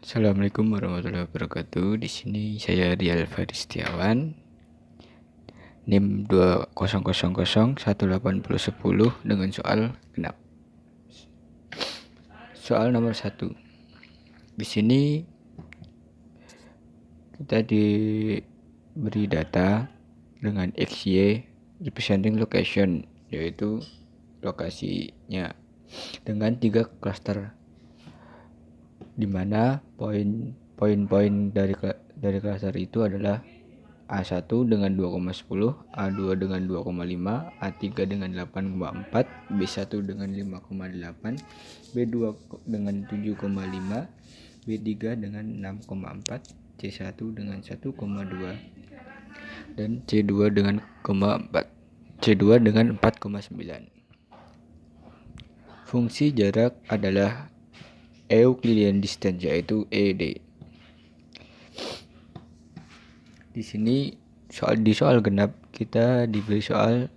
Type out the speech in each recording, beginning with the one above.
Assalamualaikum warahmatullahi wabarakatuh. Di sini saya Rial Fadi Setiawan, NIM 20001810 dengan soal genap. Soal nomor 1. Di sini kita diberi data dengan XY representing location, yaitu lokasinya, dengan 3 klaster, di mana poin-poin dari klaster itu adalah A1 dengan 2,10, A2 dengan 2,5, A3 dengan 8,4, B1 dengan 5,8, B2 dengan 7,5, B3 dengan 6,4, C1 dengan 1,2, dan C2 dengan 4,9. Fungsi jarak adalah Euclidean distance, yaitu ED. Di sini di soal genap kita diberi soal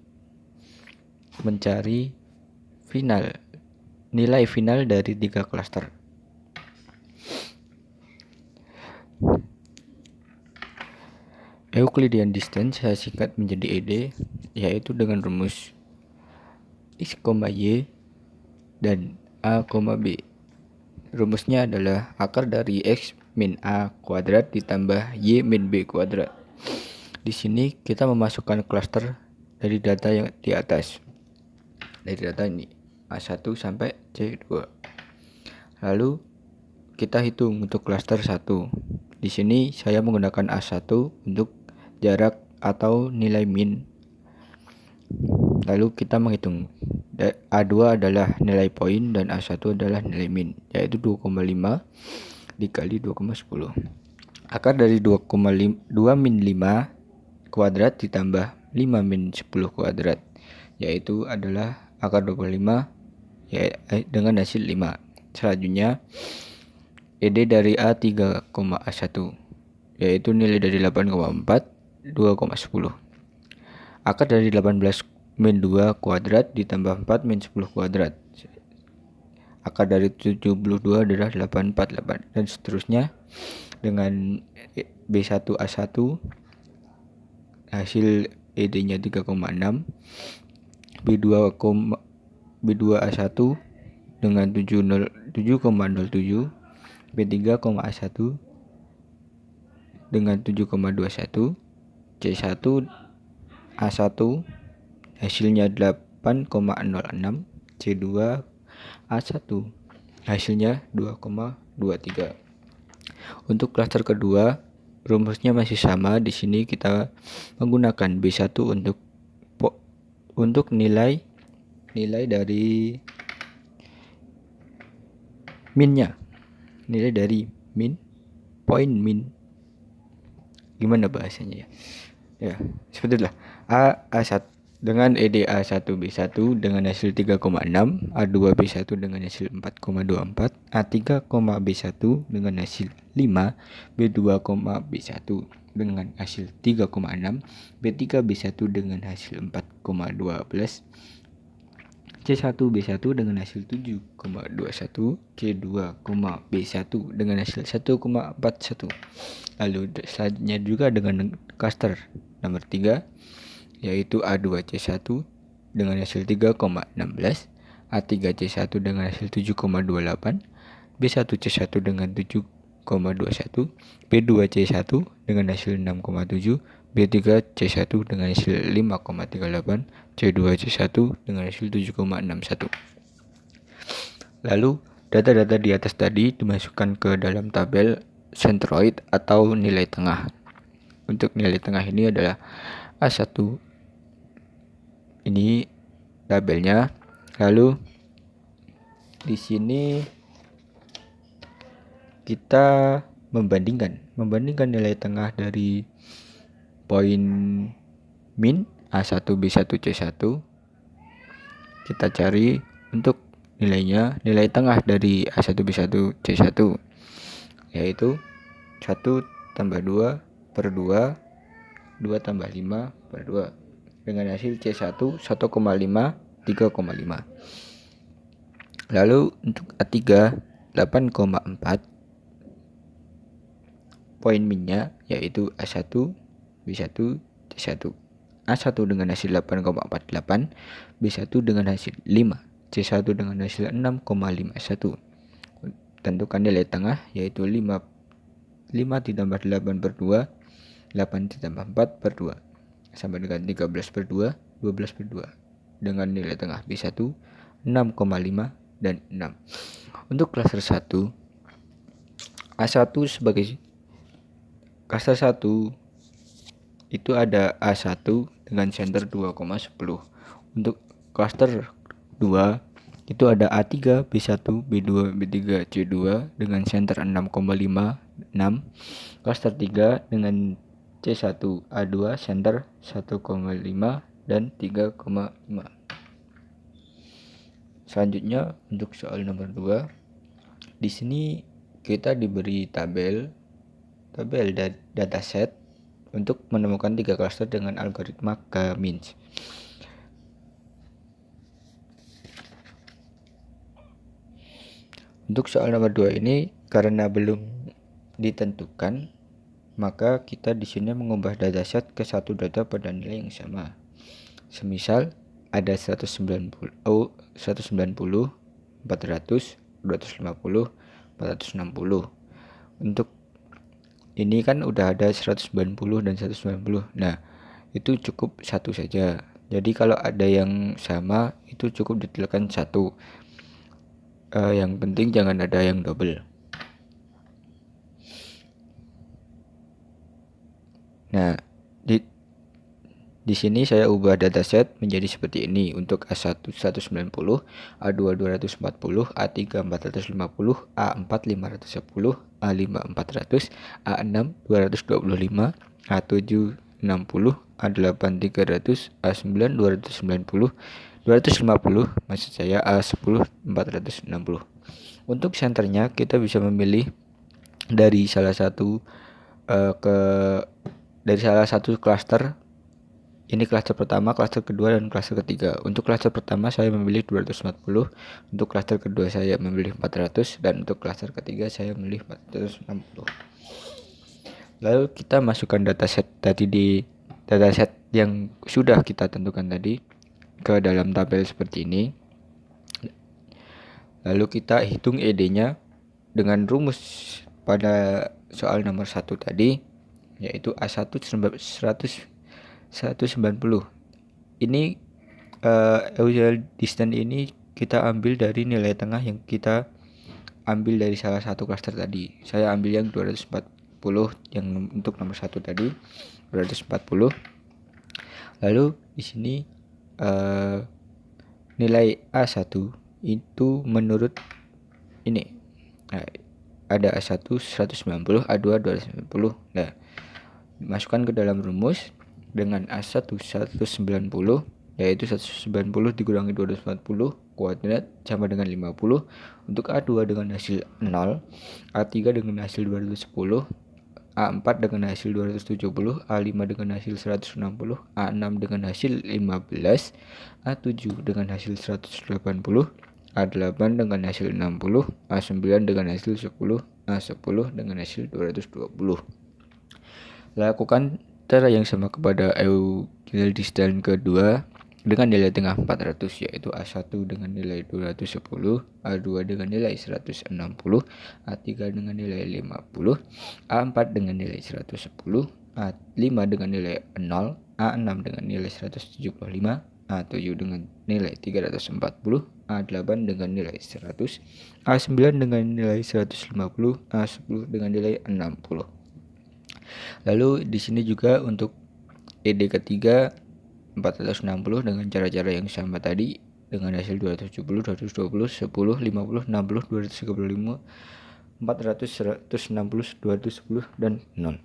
mencari nilai final dari 3 klaster. Euclidean distance saya singkat menjadi ED, yaitu dengan rumus X, Y dan A, B. Rumusnya adalah akar dari X min A kuadrat ditambah Y min B kuadrat. Di sini kita memasukkan klaster dari data yang di atas. Dari data ini A1 sampai C2. Lalu kita hitung untuk klaster 1. Di sini saya menggunakan A1 untuk jarak atau nilai min. Lalu kita menghitung A2 adalah nilai poin dan A1 adalah nilai min, yaitu 2,5 dikali 2,10. Akar dari 2 min 5 kuadrat ditambah 5 min 10 kuadrat, yaitu adalah akar 25 dengan hasil 5. Selanjutnya ED dari A3, A1, yaitu nilai dari 8,4, 2,10. Akar dari 18 min 2 kuadrat ditambah 4 min 10 kuadrat. Akar dari 72 adalah 848, dan seterusnya dengan B1A1 hasil ED-nya 3,6, B2A1 dengan 7,07, B3,A1 dengan 7,21, C1A1 hasilnya 8,06, C2A1 hasilnya 2,23. Untuk klaster kedua, rumusnya masih sama. Di sini kita menggunakan B1 untuk nilai dari minnya. Nilai dari poin min. Gimana bahasanya ya? Ya, seperti itulah. A1 dengan ED A1 B1 dengan hasil 3,6, A2 B1 dengan hasil 4,24, A3, B1 dengan hasil 5, B2, B1 dengan hasil 3,6, B3 B1 dengan hasil 4,12, C1 B1 dengan hasil 7,21, C2, B1 dengan hasil 1,41. Lalu selanjutnya juga dengan klaster nomor 3, yaitu A2C1 dengan hasil 3,16, A3C1 dengan hasil 7,28, B1C1 dengan 7,21, B2C1 dengan hasil 6,7, B3C1 dengan hasil 5,38, C2C1 dengan hasil 7,61. Lalu data-data di atas tadi dimasukkan ke dalam tabel centroid atau nilai tengah. Untuk nilai tengah ini adalah A1. Ini tabelnya. Lalu di sini kita membandingkan nilai tengah dari poin min A1 B1 C1. Kita cari untuk nilai tengah dari A1 B1 C1, yaitu 1 tambah 2 per 2, 2 tambah 5 per 2, dengan hasil C1 1,5, 3,5. Lalu untuk A3 8,4 poin minnya yaitu A1, B1, C1. A1 dengan hasil 8,48, B1 dengan hasil 5, C1 dengan hasil 6,51. Tentukan nilai tengah yaitu 5 ditambah 8 per 2, 8 ditambah 4 per 2, sama dengan 13 per 2, 12 per 2. Dengan nilai tengah B1, 6,5 dan 6. Untuk klaster 1, A1 sebagai klaster 1 itu ada A1 dengan center 2,10. Untuk klaster 2 itu ada A3, B1, B2, B3, C2 dengan center 6,5, 6. Klaster 3 dengan C1, A2 center 1,5 dan 3,5. Selanjutnya untuk soal nomor 2, di sini kita diberi tabel dataset untuk menemukan 3 klaster dengan algoritma K-means. Untuk soal nomor 2 ini karena belum ditentukan, maka kita di sini mengubah dataset ke satu data pada nilai yang sama. Semisal ada 190, 400, 250, 460. Untuk ini kan udah ada 190 dan 190. Nah, itu cukup satu saja. Jadi kalau ada yang sama itu cukup ditekan satu. Yang penting jangan ada yang double. Nah, di sini saya ubah dataset menjadi seperti ini. Untuk A1 190, A2 240, A3 450, A4 510, A5 400, A6 225, A7 60, A8 300, A9 290, 250, maksud saya A10 460. Untuk senternya kita bisa memilih dari salah satu klaster. Ini klaster pertama, klaster kedua, dan klaster ketiga. Untuk klaster pertama saya memilih 240, untuk klaster kedua saya memilih 400, dan untuk klaster ketiga saya memilih 460. Lalu kita masukkan dataset yang sudah kita tentukan tadi ke dalam tabel seperti ini. Lalu kita hitung ED-nya dengan rumus pada soal nomor 1 tadi, yaitu A1 190. Ini auxiliary distance ini kita ambil dari nilai tengah yang kita ambil dari salah satu klaster tadi. Saya ambil yang 240 yang untuk nomor 1 tadi, 240. Lalu di sini nilai A1 itu menurut ini. Nah, ada A1 190, A2 290. Nah, masukkan ke dalam rumus dengan A1 190, yaitu 190 dikurangi 240, kuadrat sama dengan 50. Untuk A2 dengan hasil 0, A3 dengan hasil 210, A4 dengan hasil 270, A5 dengan hasil 160, A6 dengan hasil 15, A7 dengan hasil 180, A8 dengan hasil 60, A9 dengan hasil 10, A10 dengan hasil 220. Lakukan cara yang sama kepada auxiliary distance kedua dengan nilai tengah 400, yaitu A1 dengan nilai 210, A2 dengan nilai 160, A3 dengan nilai 50, A4 dengan nilai 110, A5 dengan nilai 0, A6 dengan nilai 175, A7 dengan nilai 340, A8 dengan nilai 100, A9 dengan nilai 150, A10 dengan nilai 60. Lalu di sini juga untuk ED ketiga 460 dengan cara-cara yang sama tadi, dengan hasil 270, 220, 10, 50, 60, 235, 400, 160, 210 dan 0.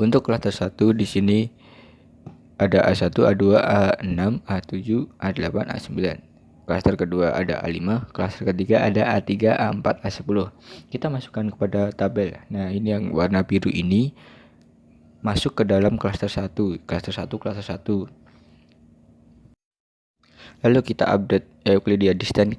Untuk klaster 1 di sini ada A1, A2, A6, A7, A8, A9. Klaster kedua ada A5, klaster ketiga ada A3, A4, A10. Kita masukkan kepada tabel. Nah, ini yang warna biru ini masuk ke dalam klaster 1, klaster 1, klaster 1. Lalu kita update Euclidean distance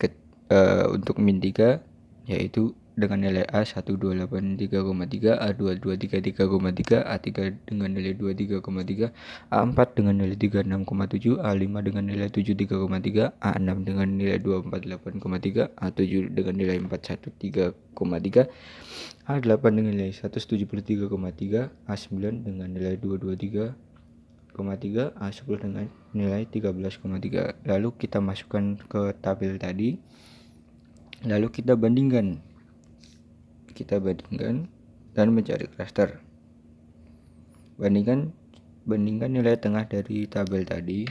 untuk min 3, yaitu dengan nilai A 1283,3, A2 233,3, A3 dengan nilai 23,3, A4 dengan nilai 36,7, A5 dengan nilai 73,3, A6 dengan nilai 248,3, A7 dengan nilai 413,3, A8 dengan nilai 173,3, A9 dengan nilai 223,3, A10 dengan nilai 13,3. Lalu kita masukkan ke tabel tadi. Lalu kita bandingkan dan mencari klaster. Bandingkan nilai tengah dari tabel tadi